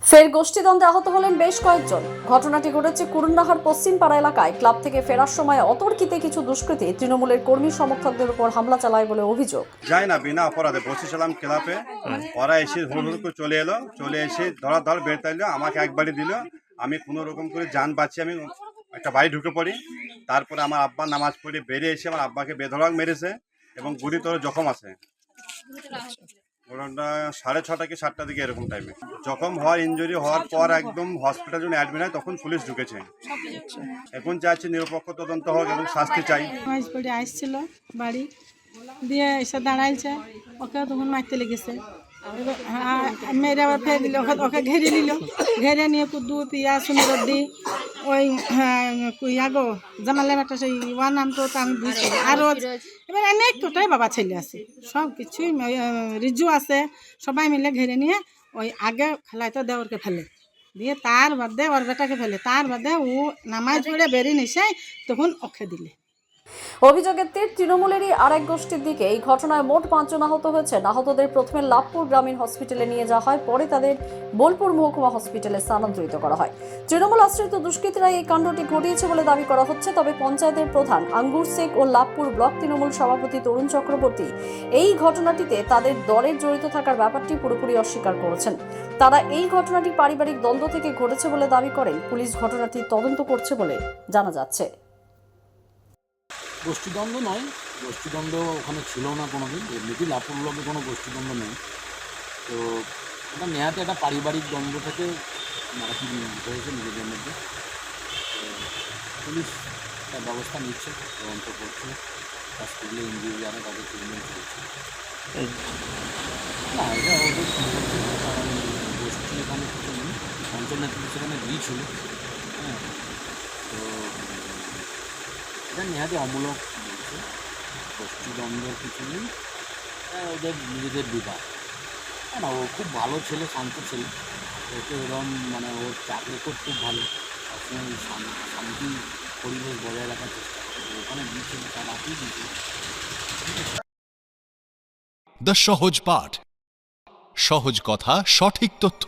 ফের গোষ্ঠীদ্বন্দ্বে আহত হলেন বেশ কয়েকজন। ঘটনাটি ঘটেছে কুরুন্নাহার পশ্চিমপাড়া এলাকায়। ক্লাব থেকে ফেরার সময় অতর্কিতে কিছু দুষ্কৃতী তৃণমূলের কর্মী সমর্থকদের উপর হামলা চালায় বলে অভিযোগ। যাই না, বিনা অপরাধে বসেছিলাম ক্লাবে, ওরা এসে হুড় করে চলে এসে ধর বের তাইলো, আমাকে একবারই দিল। আমি কোনো রকম করে যান বাঁচি, আমি একটা বাড়ি ঢুকে পড়ি। তারপরে আমার আব্বা নামাজ পড়ে বেরিয়ে এসে আমার আব্বাকে বেধড়ক মেরেছে এবং গুরুতর জখম আছে। ওটা 6:30 কি 7টার দিকে এরকম টাইমে জখম হওয়ার, ইনজুরি হওয়ার পর একদম হসপিটাল যখন অ্যাডমিট হয় তখন পুলিশ ঢুকেছে। এখন চাইছি নিরপেক্ষ তদন্ত হোক এবং শাস্তি চাই। আসছিল বাড়ি দিয়ে এসে দাঁড়াইছে, ওকে তখন মারতে লেগেছে। মেয়েরা আবার ফেলে দিল, ওকে ঘেরে নিল, ঘেরে নিয়ে কুদ্দু পিয়া সুন্দরদি ওই ইয়াগো জামালের একটা সেই ওয়ার নাম তো আমি বুঝতে আরও এবার অনেক টোটাই বাবা ছেলে আছে, সব কিছুই রিজু আছে, সবাই মিলে ঘেরে নিয়ে ওই আগে খেলাইতে দেওয়ারকে ফেলে দিয়ে তার বাদে ওর বেটাকে ফেলে, তার বাদে ও নামাজ পড়ে বেরিয়ে নিছে তখন ওকে দিলে। অভিযোগের তীর তৃণমূলেরই আরেক গোষ্ঠীর দিকে। এই ঘটনায় মোট 5 জন আহত হয়েছেন। আহতদের প্রথমে লাভপুর গ্রামীণ হসপিটালে নিয়ে যাওয়া হয়, পরে তাদের বোলপুর মহকুমা হসপিটালে স্থানান্তরিত করা হয়। তৃণমূল আশ্রিত দুষ্কৃতীরা এই কাণ্ডটি ঘটিয়েছে বলে দাবি করা হচ্ছে। তবে পঞ্চায়েতের প্রধান আঙ্গুর শেখ ও লাভপুর ব্লক তৃণমূল সভাপতি তরুণ চক্রবর্তী এই ঘটনাটিতে তাদের দলের জড়িত থাকার ব্যাপারটি পুরোপুরি অস্বীকার করেছেন। তারা এই ঘটনাটি পারিবারিক দ্বন্দ্ব থেকে ঘটেছে বলে দাবি করেন। পুলিশ ঘটনাটি তদন্ত করছে বলে জানা যাচ্ছে। গোষ্ঠীদ্বন্দ্ব নয়, গোষ্ঠীদ্বন্দ্ব ওখানে ছিল না কোনোদিন, এমনিতেই লাভপুর ব্লকে কোনো গোষ্ঠীদ্বন্দ্ব নেই। তো এটা নেহাতে একটা পারিবারিক দ্বন্দ্ব থেকে মারামারি হয়েছে নিজেদের মধ্যে। পুলিশ তার ব্যবস্থা নিচ্ছে, তদন্ত করছে, হসপিটালে ইঞ্জুরি যারা তাদের ট্রিটমেন্ট করছে। না, এটা ওদের গোষ্ঠী এখানে কিছু নেই, অঞ্চল নেতৃত্ব সেখানে দিয়েছিল। হ্যাঁ, তো এটা নেহাতি অমূলক বলছে, গোষ্ঠীদ্বন্দ্বের কিছু নেই, ওদের নিজেদের বিবাহ। না, ও খুব ভালো ছেলে, শান্ত ছেলে, ওকে এরকম মানে ওর ট্র্যাক রেকর্ড খুব ভালো, সবসময় শান্তি পরিবেশ বজায় রাখার চেষ্টা করে, ওখানে দিয়েছিল, তার রাতেই দিয়েছিল। দ্য সহজ পাঠ, সহজ কথা, সঠিক তথ্য।